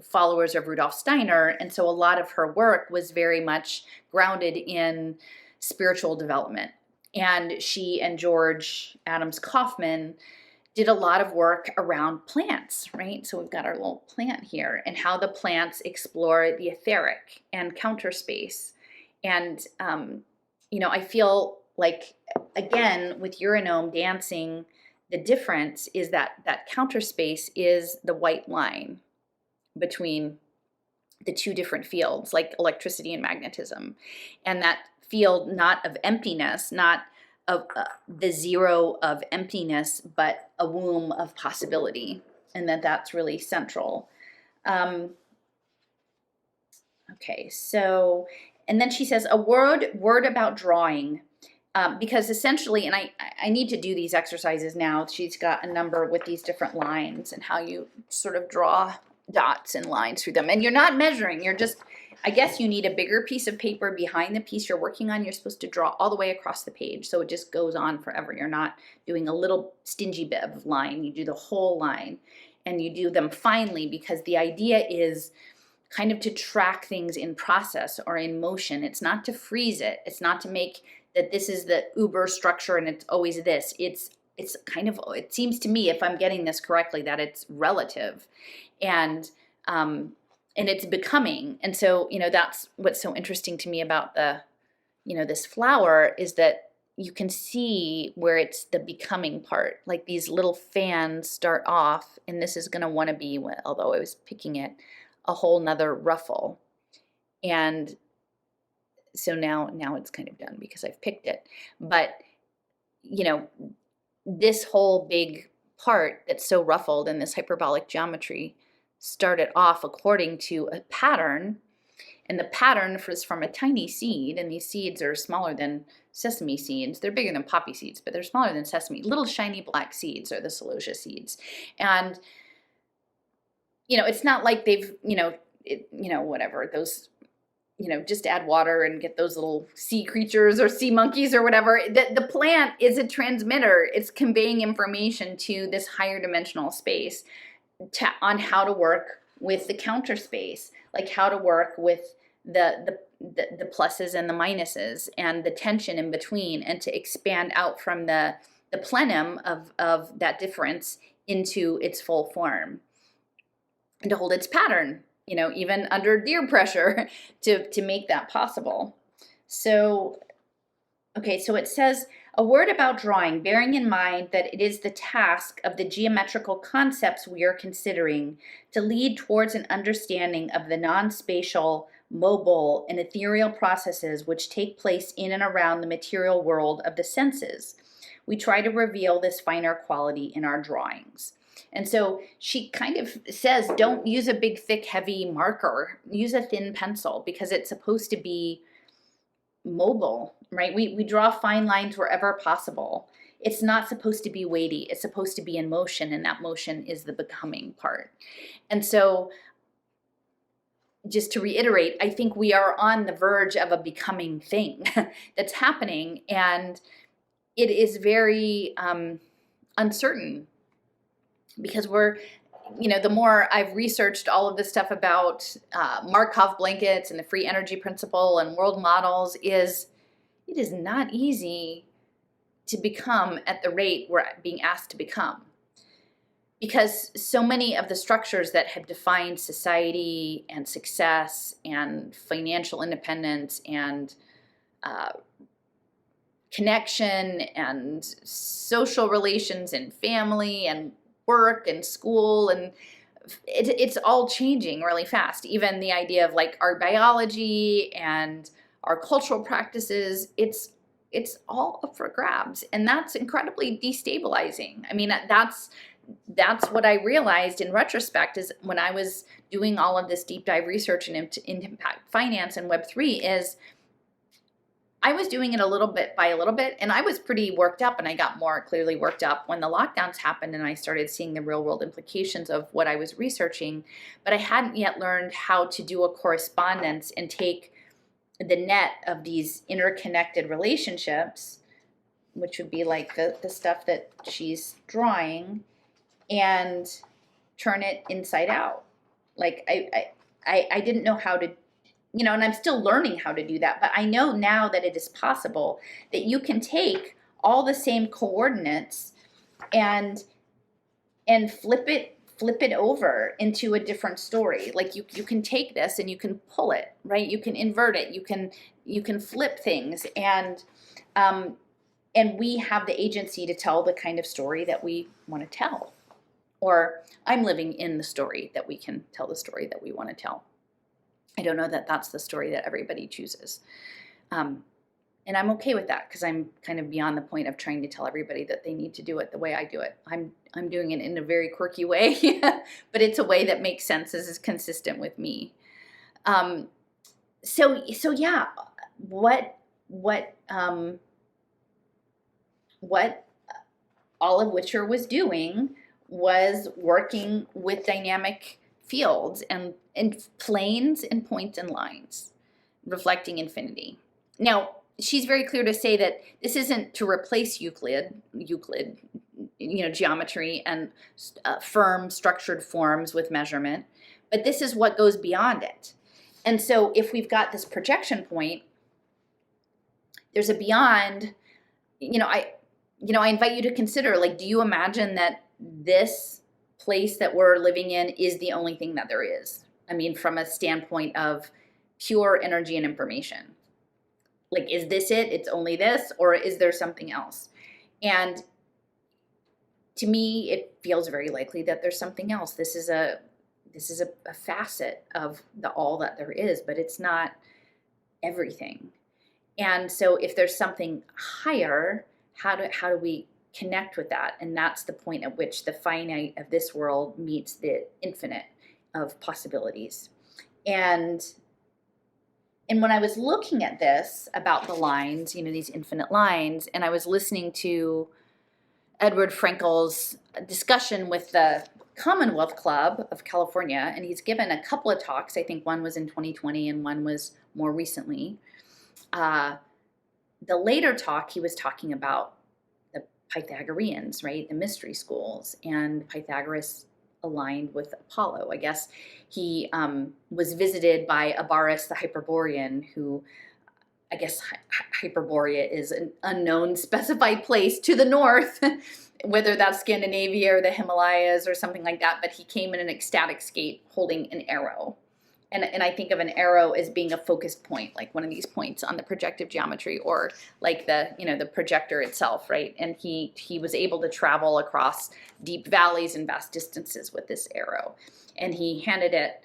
followers of Rudolf Steiner, and so a lot of her work was very much grounded in spiritual development. And she and George Adams Kaufman did a lot of work around plants, right? So we've got our little plant here, and how the plants explore the etheric and counter space. And, I feel like, again, with Eurynome dancing, the difference is that counter space is the white line between the two different fields, like electricity and magnetism. And that field not of emptiness, not of the zero of emptiness, but a womb of possibility. And that's really central. Okay, so, and then she says, a word about drawing. Because essentially, and I need to do these exercises now. She's got a number with these different lines and how you sort of draw dots and lines through them. And you're not measuring, you're just, I guess you need a bigger piece of paper behind the piece you're working on. You're supposed to draw all the way across the page, so it just goes on forever. You're not doing a little stingy bit of line. You do the whole line, and you do them finely, because the idea is kind of to track things in process or in motion. It's not to freeze it. It's not to make that this is the uber structure and it's always this. It's kind of, it seems to me, if I'm getting this correctly, that it's relative and it's becoming. And so, that's what's so interesting to me about the, this flower, is that you can see where it's the becoming part. Like these little fans start off, and this is going to want to be, although I was picking it, a whole nother ruffle. And so now it's kind of done because I've picked it. But, this whole big part that's so ruffled in this hyperbolic geometry started off according to a pattern. And the pattern is from a tiny seed, and these seeds are smaller than sesame seeds. They're bigger than poppy seeds, but they're smaller than sesame. Little shiny black seeds are the celosia seeds. And, it's not like they've, whatever, those, just add water and get those little sea creatures or sea monkeys or whatever. The plant is a transmitter. It's conveying information to this higher dimensional space on how to work with the counter space, like how to work with the pluses and the minuses and the tension in between, and to expand out from the plenum of that difference into its full form and to hold its pattern, even under deer pressure to make that possible. So, okay, so it says, a word about drawing, bearing in mind that it is the task of the geometrical concepts we are considering to lead towards an understanding of the non-spatial, mobile, and ethereal processes which take place in and around the material world of the senses. We try to reveal this finer quality in our drawings. And so she kind of says, don't use a big, thick, heavy marker. Use a thin pencil, because it's supposed to be mobile, right? We draw fine lines wherever possible. It's not supposed to be weighty. It's supposed to be in motion, and that motion is the becoming part. And so, just to reiterate, I think we are on the verge of a becoming thing that's happening, and it is very uncertain, because we're, the more I've researched all of this stuff about Markov blankets and the free energy principle and world models, it is not easy to become at the rate we're being asked to become. Because so many of the structures that have defined society and success and financial independence and connection and social relations and family and work and school, and it's all changing really fast. Even the idea of like our biology and our cultural practices, it's all up for grabs, and that's incredibly destabilizing. I mean, that's what I realized in retrospect, is when I was doing all of this deep dive research into impact finance and Web3, is I was doing it a little bit by a little bit, and I was pretty worked up, and I got more clearly worked up when the lockdowns happened and I started seeing the real world implications of what I was researching. But I hadn't yet learned how to do a correspondence and take the net of these interconnected relationships, which would be like the stuff that she's drawing, and turn it inside out. Like I didn't know how to, and I'm still learning how to do that, but I know now that it is possible that you can take all the same coordinates and flip it over into a different story. Like you can take this and you can pull it, right? You can invert it. You can flip things, and we have the agency to tell the kind of story that we want to tell. Or I'm living in the story that we can tell the story that we want to tell. I don't know that that's the story that everybody chooses. And I'm okay with that, because I'm kind of beyond the point of trying to tell everybody that they need to do it the way I do it. I'm doing it in a very quirky way, but it's a way that makes sense, is consistent with me. So yeah, what Olive Witcher was doing was working with dynamic fields and planes and points and lines, reflecting infinity. Now, she's very clear to say that this isn't to replace Euclid, geometry and firm structured forms with measurement, but this is what goes beyond it. And so if we've got this projection point, there's a beyond. I invite you to consider, like, do you imagine that this place that we're living in is the only thing that there is? I mean, from a standpoint of pure energy and information. Like, is this it? It's only this? Or is there something else? And to me, it feels very likely that there's something else. This is a facet of the all that there is, but it's not everything. And so if there's something higher, how do we connect with that? And that's the point at which the finite of this world meets the infinite of possibilities. And when I was looking at this about the lines, these infinite lines, and I was listening to Edward Frankel's discussion with the Commonwealth Club of California, and he's given a couple of talks. I think one was in 2020 and one was more recently. The later talk, he was talking about the Pythagoreans, right? The mystery schools, and Pythagoras aligned with Apollo. I guess he was visited by Abaris the Hyperborean, who I guess Hyperborea is an unknown specified place to the north, whether that's Scandinavia or the Himalayas or something like that, but he came in an ecstatic state holding an arrow. And I think of an arrow as being a focused point, like one of these points on the projective geometry, or like the projector itself, right? And he was able to travel across deep valleys and vast distances with this arrow. And he handed it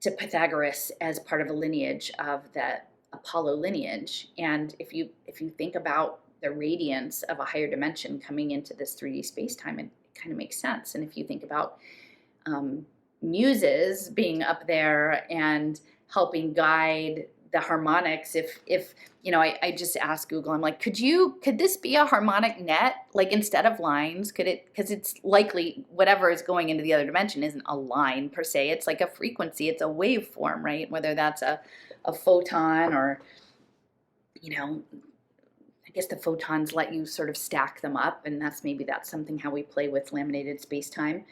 to Pythagoras as part of a lineage of the Apollo lineage. And if you think about the radiance of a higher dimension coming into this 3D space-time, it kind of makes sense. And if you think about muses being up there and helping guide the harmonics, if I just asked Google, I'm like, could this be a harmonic net, like instead of lines? Could it? Because it's likely whatever is going into the other dimension isn't a line per se. It's like a frequency. It's a waveform, right? Whether that's a photon, or I guess the photons let you sort of stack them up, and that's something how we play with laminated space-time.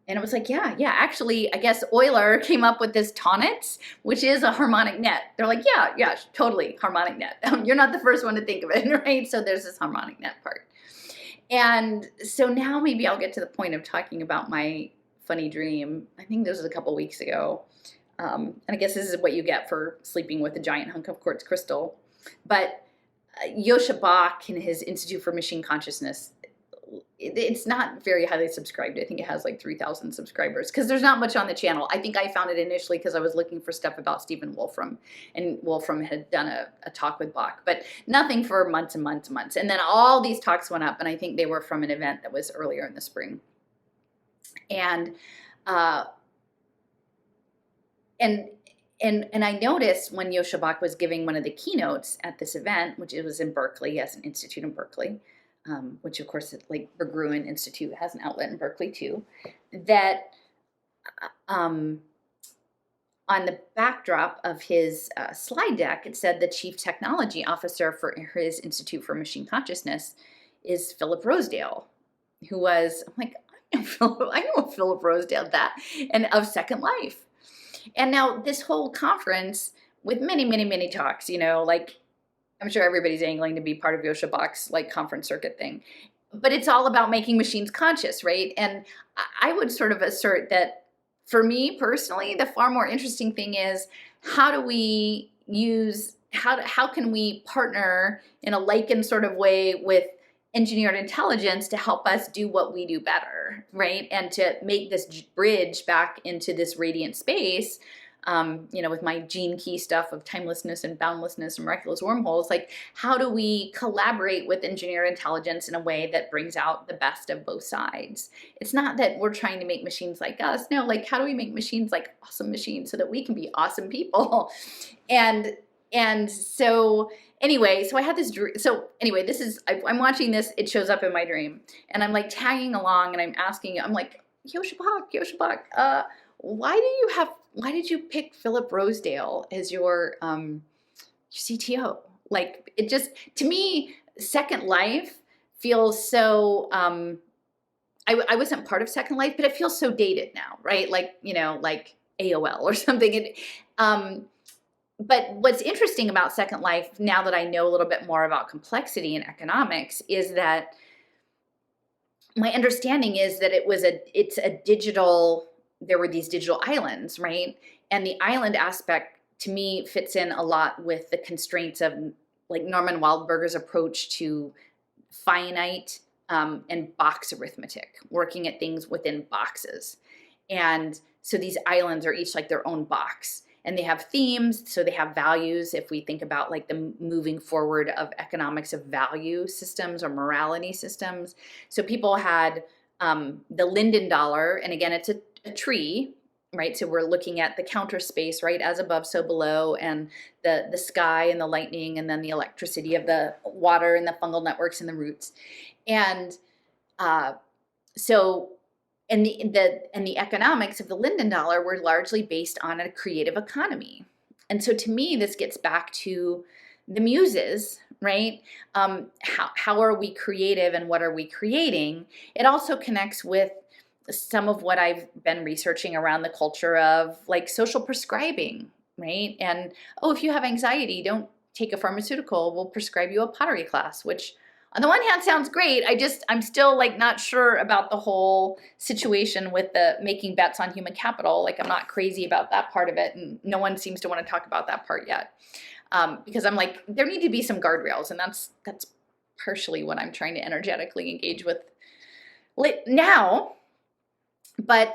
And it was like, yeah, actually, I guess Euler came up with this tonnets, which is a harmonic net. They're like, yeah, totally harmonic net. You're not the first one to think of it, right? So there's this harmonic net part. And so now maybe I'll get to the point of talking about my funny dream. I think this was a couple weeks ago. And I guess this is what you get for sleeping with a giant hunk of quartz crystal. But Yosha Bach in his Institute for Machine Consciousness, it's not very highly subscribed. I think it has like 3,000 subscribers because there's not much on the channel. I think I found it initially because I was looking for stuff about Stephen Wolfram, and Wolfram had done a talk with Bach, but nothing for months and months and months. And then all these talks went up, and I think they were from an event that was earlier in the spring. And I noticed when Yosha Bach was giving one of the keynotes at this event, which it was in Berkeley, he has an institute in Berkeley, which of course, like Berggruen Institute has an outlet in Berkeley too, that on the backdrop of his slide deck, it said the chief technology officer for his Institute for Machine Consciousness is Philip Rosedale, who was, I'm like, I know Philip Rosedale, that, and of Second Life. And now this whole conference with many, many, many talks, like I'm sure everybody's angling to be part of Yosha Bach's like conference circuit thing, but it's all about making machines conscious, right? And I would sort of assert that for me personally, the far more interesting thing is how can we partner in a Lycan sort of way with engineered intelligence to help us do what we do better, right? And to make this bridge back into this radiant space, with my gene key stuff of timelessness and boundlessness and miraculous wormholes, like how do we collaborate with engineered intelligence in a way that brings out the best of both sides? It's not that we're trying to make machines like us. No, like how do we make machines like awesome machines so that we can be awesome people? And so anyway, so I had this dream. So anyway, I'm watching this, it shows up in my dream, and I'm like tagging along, and I'm asking, I'm like, Yosha Bach, why did you pick Philip Rosedale as your CTO? Like, it just, to me, Second Life feels so, I wasn't part of Second Life, but it feels so dated now, right? Like, like AOL or something. But what's interesting about Second Life, now that I know a little bit more about complexity and economics, is that my understanding is that it's a digital, there were these digital islands, right? And the island aspect to me fits in a lot with the constraints of like Norman Wildberger's approach to finite and box arithmetic, working at things within boxes. And so these islands are each like their own box, and they have themes, so they have values. If we think about like the moving forward of economics of value systems or morality systems. So people had the Linden dollar, and again, it's a tree, right? So we're looking at the counter space, right? As above, so below, and the sky and the lightning, and then the electricity of the water and the fungal networks and the roots. And And the economics of the Linden dollar were largely based on a creative economy. And so to me, this gets back to the muses, right? How are we creative, and what are we creating? It also connects with some of what I've been researching around the culture of like social prescribing, right? And, oh, if you have anxiety, don't take a pharmaceutical, we'll prescribe you a pottery class, which on the one hand sounds great. I'm still like not sure about the whole situation with the making bets on human capital. Like I'm not crazy about that part of it. And no one seems to want to talk about that part yet. Because I'm like, there need to be some guardrails. And that's partially what I'm trying to energetically engage with now. But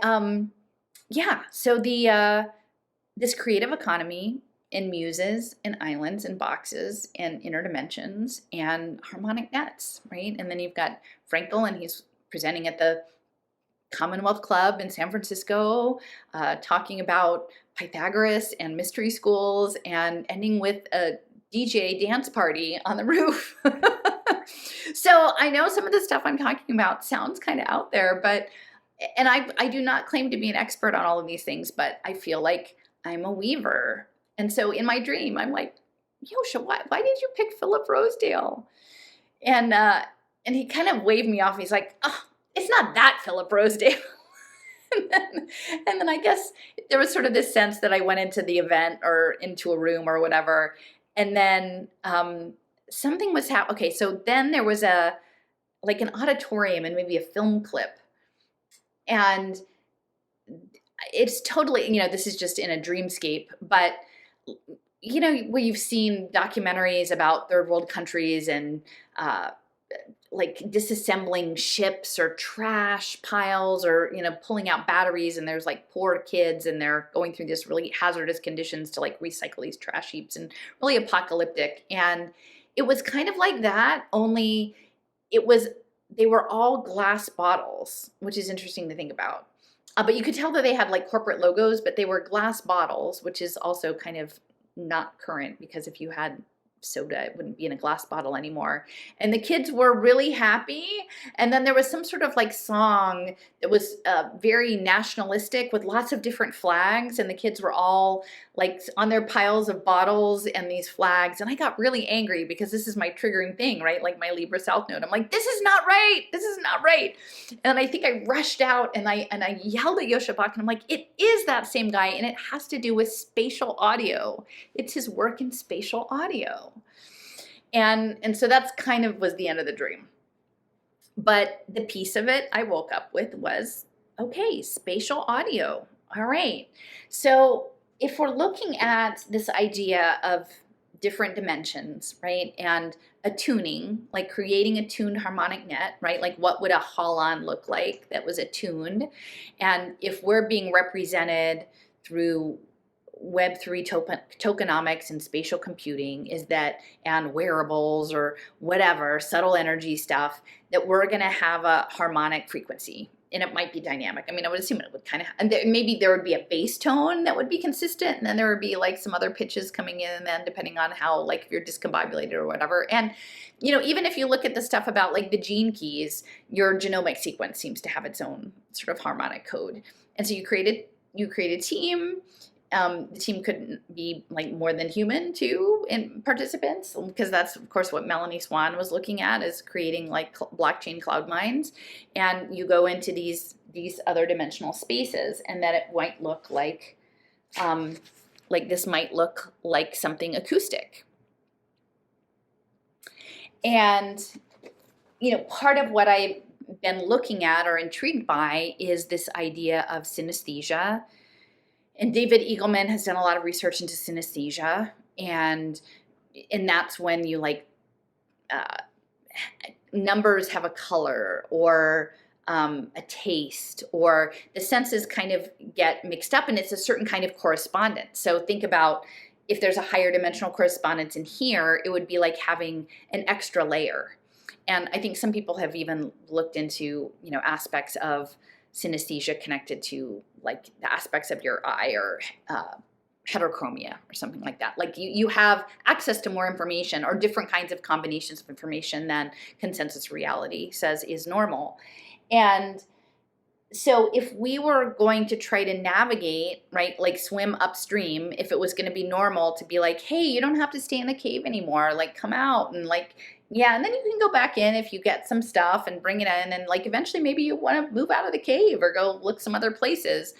yeah, so this creative economy and muses and islands and boxes and interdimensions and harmonic nets, right? And then you've got Frankel, and he's presenting at the Commonwealth Club in San Francisco, talking about Pythagoras and mystery schools, and ending with a DJ dance party on the roof. So I know some of the stuff I'm talking about sounds kind of out there, and I do not claim to be an expert on all of these things, but I feel like I'm a weaver. And so in my dream, I'm like, Yosha, why did you pick Philip Rosedale? And he kind of waved me off. He's like, oh, it's not that Philip Rosedale. and then I guess there was sort of this sense that I went into the event or into a room or whatever. And then something was happening. Okay, so then there was an auditorium and maybe a film clip. And it's totally, this is just in a dreamscape, but where you've seen documentaries about third world countries and like disassembling ships or trash piles or, pulling out batteries, and there's like poor kids and they're going through this really hazardous conditions to like recycle these trash heaps, and really apocalyptic. And it was kind of like that, only they were all glass bottles, which is interesting to think about. But you could tell that they had like corporate logos, but they were glass bottles, which is also kind of not current, because if you had soda, it wouldn't be in a glass bottle anymore. And the kids were really happy. And then there was some sort of like song that was very nationalistic with lots of different flags. And the kids were all like on their piles of bottles and these flags. And I got really angry, because this is my triggering thing, right? Like my Libra South Node. I'm like, this is not right. This is not right. And I think I rushed out and I yelled at Yosha Bach, and I'm like, it is that same guy. And it has to do with spatial audio. It's his work in spatial audio. And so that's kind of was the end of the dream. But the piece of it I woke up with was, okay, spatial audio. All right. So if we're looking at this idea of different dimensions, right, and attuning, like creating a tuned harmonic net, right, like what would a holon look like that was attuned? And if we're being represented through Web3 tokenomics and spatial computing, and wearables or whatever, subtle energy stuff, that we're going to have a harmonic frequency. And it might be dynamic. I mean, I would assume it would kind of, and maybe there would be a bass tone that would be consistent, and then there would be like some other pitches coming in, and then depending on how, like if you're discombobulated or whatever. And, even if you look at the stuff about like the gene keys, your genomic sequence seems to have its own sort of harmonic code. And so you create a team. The team could be like more than human too in participants, because that's of course what Melanie Swan was looking at, is creating like blockchain cloud mines. And you go into these other dimensional spaces, and that it might look like this might look like something acoustic. And part of what I've been looking at or intrigued by is this idea of synesthesia. And David Eagleman has done a lot of research into synesthesia, and that's when you numbers have a color or a taste, or the senses kind of get mixed up, and it's a certain kind of correspondence. So think about if there's a higher dimensional correspondence in here, it would be like having an extra layer. And I think some people have even looked into aspects of synesthesia connected to like the aspects of your eye, or heterochromia or something like that. Like you have access to more information or different kinds of combinations of information than consensus reality says is normal. And so if we were going to try to navigate, right, like swim upstream, if it was going to be normal to be like, hey, you don't have to stay in the cave anymore, like come out and like, yeah, and then you can go back in if you get some stuff and bring it in, and like eventually maybe you want to move out of the cave or go look some other places.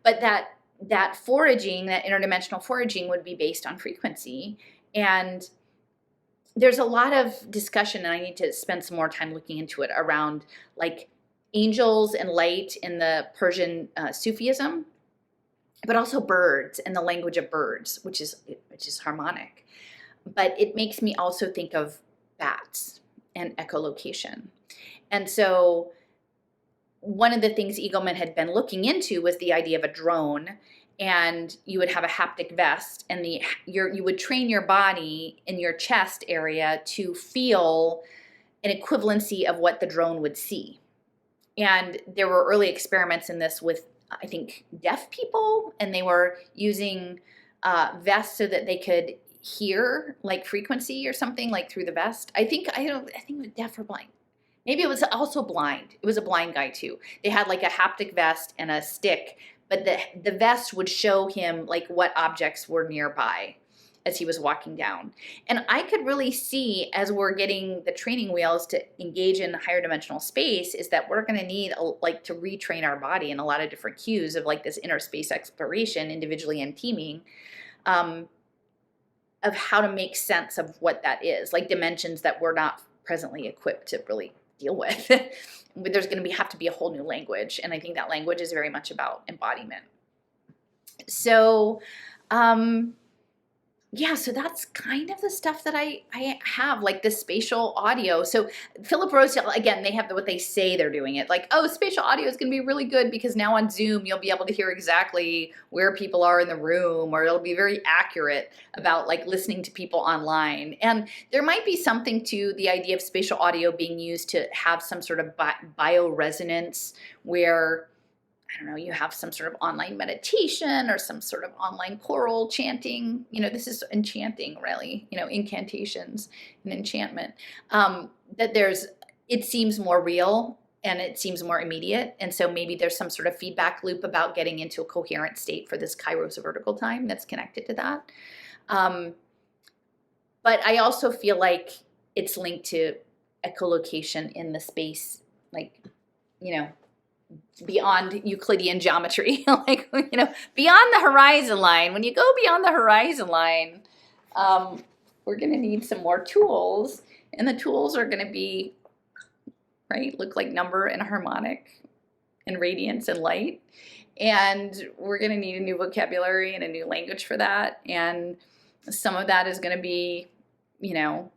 But that foraging, that interdimensional foraging would be based on frequency. And there's a lot of discussion, and I need to spend some more time looking into it, around like angels and light in the Persian Sufism, but also birds and the language of birds, which is harmonic. But it makes me also think of bats and echolocation. And so one of the things Eagleman had been looking into was the idea of a drone, and you would have a haptic vest, and you would train your body in your chest area to feel an equivalency of what the drone would see. And there were early experiments in this with, I think, deaf people, and they were using vests so that they could hear like frequency or something, like through the vest. I think it was deaf or blind. Maybe it was also blind. It was a blind guy too. They had like a haptic vest and a stick, but the vest would show him like what objects were nearby as he was walking down. And I could really see, as we're getting the training wheels to engage in higher dimensional space, is that we're going to need like to retrain our body in a lot of different cues of like this inner space exploration, individually and teaming, of how to make sense of what that is, like dimensions that we're not presently equipped to really deal with. There's going to have to be a whole new language, and I think that language is very much about embodiment. So yeah, so that's kind of the stuff that I have, like the spatial audio. So Philip Rosedale, again, they have what they say they're doing it. Like, oh, spatial audio is going to be really good because now on Zoom, you'll be able to hear exactly where people are in the room, or it'll be very accurate about like listening to people online. And there might be something to the idea of spatial audio being used to have some sort of bioresonance where, I don't know, you have some sort of online meditation or some sort of online choral chanting. You know, this is enchanting, really, you know, incantations and enchantment. It seems more real and it seems more immediate. And so maybe there's some sort of feedback loop about getting into a coherent state for this Kairos vertical time that's connected to that. But I also feel like it's linked to echolocation in the space, like, you know, beyond Euclidean geometry, like, you know, beyond the horizon line. When you go beyond the horizon line, we're going to need some more tools, and the tools are going to be, right, look like number and harmonic and radiance and light. And we're going to need a new vocabulary and a new language for that. And some of that is going to be, you know,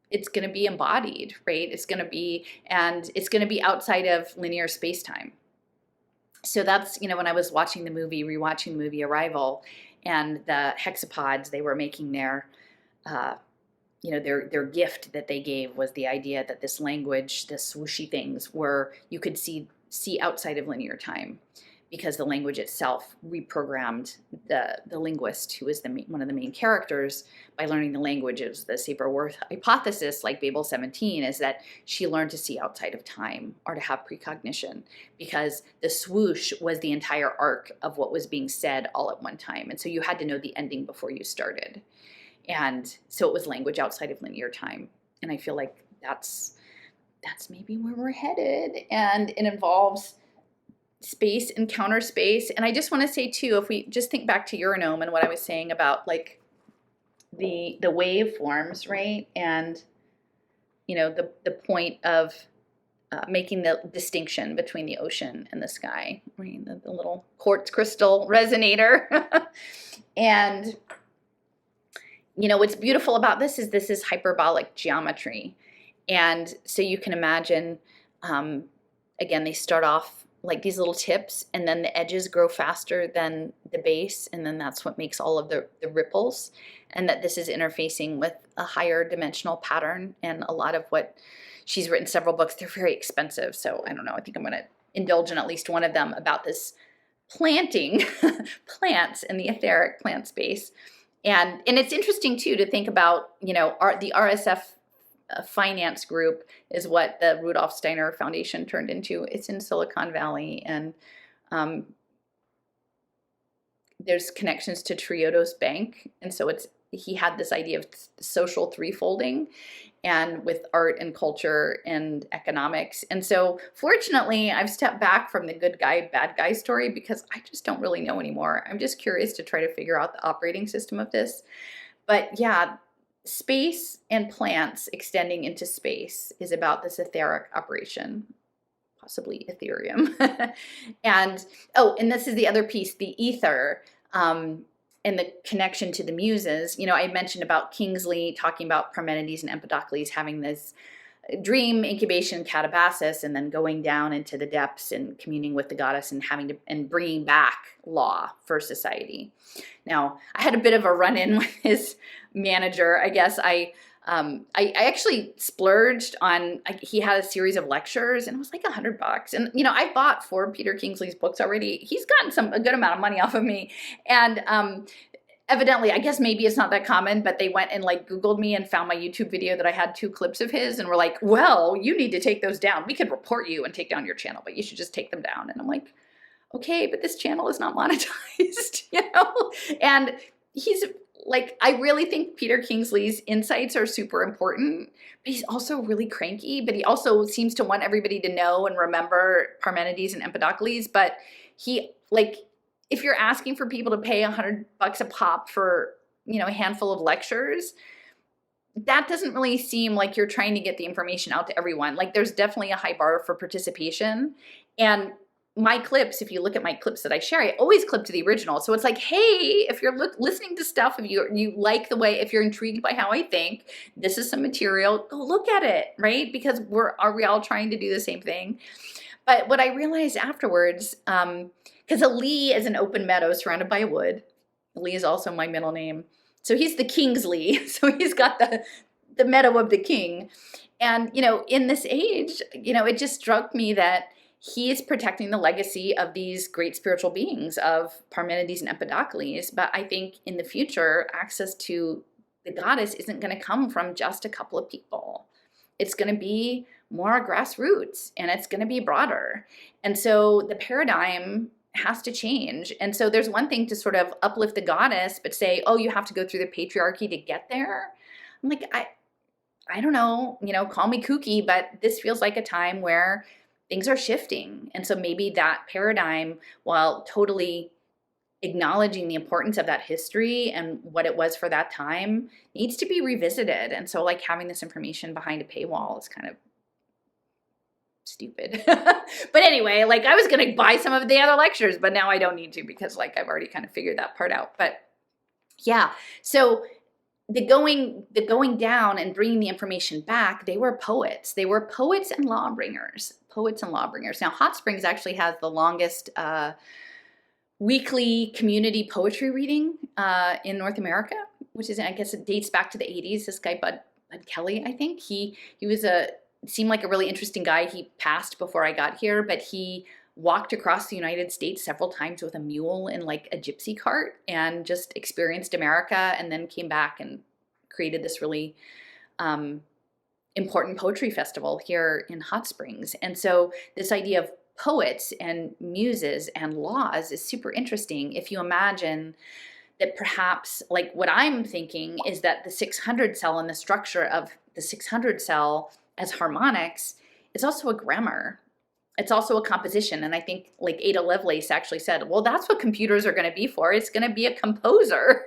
it's going to be embodied, right? It's going to be outside of linear space-time. So that's, you know, when I was rewatching the movie Arrival, and the hexapods, they were making their, you know, their gift that they gave was the idea that this language, the swooshy things, were, you could see outside of linear time, because the language itself reprogrammed the linguist, who is one of the main characters, by learning the languages. The Sapir-Whorf hypothesis, like Babel 17, is that she learned to see outside of time, or to have precognition, because the swoosh was the entire arc of what was being said all at one time. And so you had to know the ending before you started. And so it was language outside of linear time. And I feel like that's maybe where we're headed. And it involves space and counter space. And I just want to say too, if we just think back to Eurynome and what I was saying about like the waveforms, right? And, you know, the point of making the distinction between the ocean and the sky, right? The little quartz crystal resonator. And, you know, what's beautiful about this is hyperbolic geometry. And so you can imagine, again, they start off like these little tips, and then the edges grow faster than the base, and then that's what makes all of the ripples, and that this is interfacing with a higher dimensional pattern. And a lot of what she's written, several books, they're very expensive, so I don't know, I think I'm going to indulge in at least one of them about this planting plants in the etheric plant space. And it's interesting too to think about, you know, the RSF finance group is what the Rudolf Steiner Foundation turned into. It's in Silicon Valley, and there's connections to Triodos Bank, and so it's he had this idea of social threefolding, and with art and culture and economics. And so fortunately, I've stepped back from the good guy, bad guy story because I just don't really know anymore. I'm just curious to try to figure out the operating system of this. But yeah, space and plants extending into space is about this etheric operation, possibly Ethereum. And oh, and this is the other piece, the ether, and the connection to the muses. You know, I mentioned about Kingsley talking about Parmenides and Empedocles having this dream incubation catabasis and then going down into the depths and communing with the goddess and having to and bringing back law for society. Now, I had a bit of a run-in with his manager. I guess I actually splurged on, he had a series of lectures and it was like $100. And, you know, I bought 4 Peter Kingsley's books already. He's gotten a good amount of money off of me. And evidently, I guess maybe it's not that common, but they went and like Googled me and found my YouTube video that I had 2 clips of his and were like, well, you need to take those down. We could report you and take down your channel, but you should just take them down. And I'm like, okay, but this channel is not monetized, you know? And he's like, I really think Peter Kingsley's insights are super important, but he's also really cranky, but he also seems to want everybody to know and remember Parmenides and Empedocles. But he, like, if you're asking for people to pay $100 a pop for, you know, a handful of lectures, that doesn't really seem like you're trying to get the information out to everyone. Like, there's definitely a high bar for participation. And my clips, if you look at my clips that I share, I always clip to the original. So it's like, hey, if you're listening to stuff, if you like the way, if you're intrigued by how I think, this is some material, go look at it, right? Because are we all trying to do the same thing? But what I realized afterwards, because Ali is an open meadow surrounded by wood. Ali is also my middle name. So he's the Kingsley. So he's got the meadow of the king. And, you know, in this age, you know, it just struck me that he is protecting the legacy of these great spiritual beings of Parmenides and Empedocles. But I think in the future, access to the goddess isn't going to come from just a couple of people. It's going to be more grassroots and it's going to be broader. And so the paradigm has to change. And so there's one thing to sort of uplift the goddess, but say, oh, you have to go through the patriarchy to get there. I'm like, I don't know, you know, call me kooky, but this feels like a time where things are shifting. And so maybe that paradigm, while totally acknowledging the importance of that history and what it was for that time, needs to be revisited. And so like having this information behind a paywall is kind of stupid. But anyway, like I was going to buy some of the other lectures, but now I don't need to because like I've already kind of figured that part out. But yeah, so the going down and bringing the information back, they were poets. They were poets and lawbringers. Poets and lawbringers. Now, Hot Springs actually has the longest weekly community poetry reading in North America, which is, I guess it dates back to the 80s. This guy, Bud Kelly, I think. He seemed like a really interesting guy. He passed before I got here, but he walked across the United States several times with a mule in like a gypsy cart and just experienced America and then came back and created this really important poetry festival here in Hot Springs. And so this idea of poets and muses and laws is super interesting. If you imagine that perhaps like what I'm thinking is that the 600 cell and the structure of the 600 cell as harmonics is also a grammar. It's also a composition. And I think like Ada Lovelace actually said, well, that's what computers are going to be for. It's going to be a composer.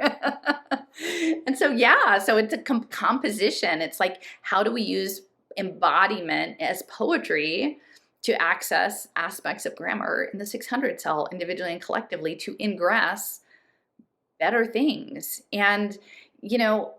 And so, yeah, so it's a composition. It's like, how do we use embodiment as poetry to access aspects of grammar in the 600 cell individually and collectively to ingress better things? And, you know,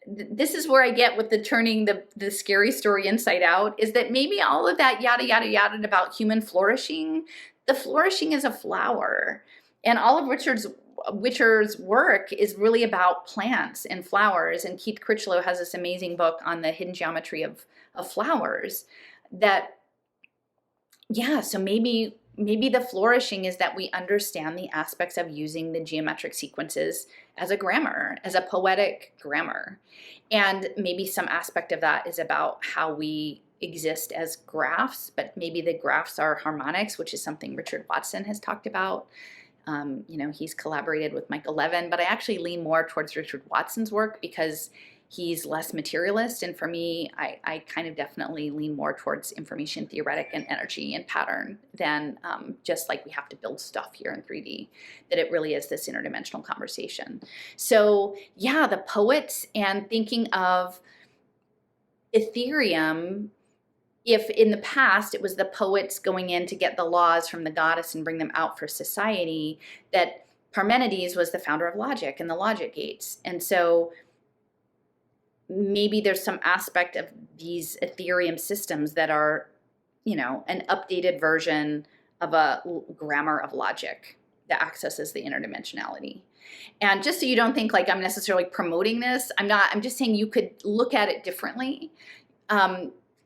this is where I get with the turning the scary story inside out, is that maybe all of that yada, yada, yada about human flourishing, the flourishing is a flower. And all of Witcher's work is really about plants and flowers. And Keith Critchlow has this amazing book on the hidden geometry of flowers that, yeah, so maybe the flourishing is that we understand the aspects of using the geometric sequences as a grammar, as a poetic grammar. And maybe some aspect of that is about how we exist as graphs, but maybe the graphs are harmonics, which is something Richard Watson has talked about. You know, he's collaborated with Michael Levin, but I actually lean more towards Richard Watson's work because he's less materialist. And for me, I kind of definitely lean more towards information theoretic and energy and pattern than just like we have to build stuff here in 3D, that it really is this interdimensional conversation. So yeah, the poets, and thinking of Ethereum, if in the past it was the poets going in to get the laws from the goddess and bring them out for society, that Parmenides was the founder of logic and the logic gates. And so maybe there's some aspect of these Ethereum systems that are, you know, an updated version of a grammar of logic that accesses the interdimensionality. And just so you don't think like I'm necessarily promoting this, I'm just saying you could look at it differently.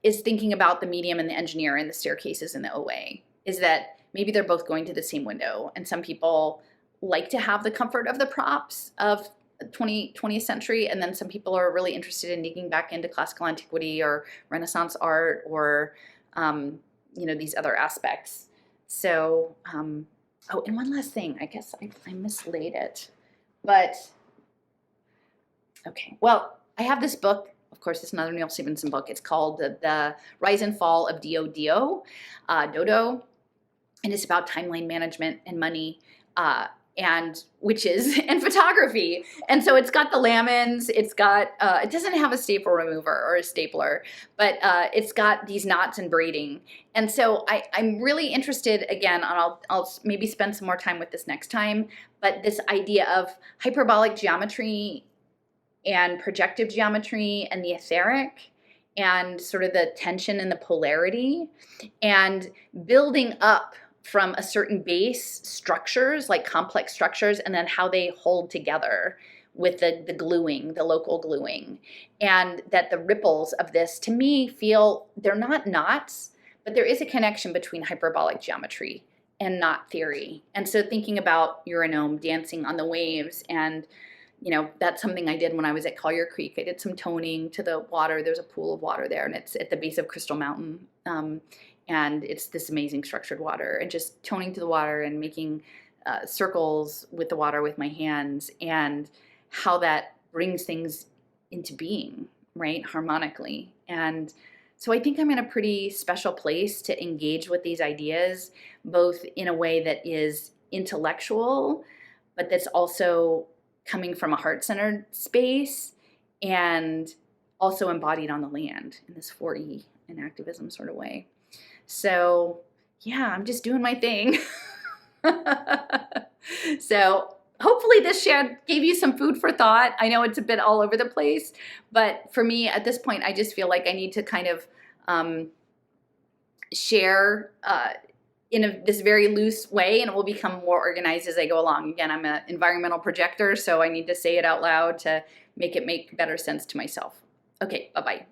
Is thinking about the medium and the engineer and the staircases and the OA, is that maybe they're both going to the same window. And some people like to have the comfort of the props of 20th century. And then some people are really interested in digging back into classical antiquity or Renaissance art or, you know, these other aspects. So, oh, and one last thing, I guess I mislaid it, but okay. Well, I have this book. Of course, it's another Neil Stevenson book. It's called The Rise and Fall of Dodo, and it's about timeline management and money, and witches and photography. And so it's got the lamins. It's got it doesn't have a staple remover or a stapler, but it's got these knots and braiding. And so I'm really interested again, and I'll maybe spend some more time with this next time. But this idea of hyperbolic geometry and projective geometry and the etheric and sort of the tension and the polarity, and building up from a certain base structures, like complex structures, and then how they hold together with the gluing, the local gluing. And that the ripples of this, to me, feel, they're not knots, but there is a connection between hyperbolic geometry and knot theory. And so thinking about Eurynome dancing on the waves, and you know, that's something I did when I was at Collier Creek. I did some toning to the water. There's a pool of water there, and it's at the base of Crystal Mountain. And it's this amazing structured water, and just toning to the water and making circles with the water with my hands, and how that brings things into being, right, harmonically. And so I think I'm in a pretty special place to engage with these ideas, both in a way that is intellectual, but that's also coming from a heart-centered space, and also embodied on the land in this 4E and activism sort of way. So yeah, I'm just doing my thing. So hopefully this gave you some food for thought. I know it's a bit all over the place, but for me at this point, I just feel like I need to kind of share in this very loose way, and it will become more organized as I go along. Again, I'm an environmental projector, so I need to say it out loud to make it make better sense to myself. Okay, bye-bye.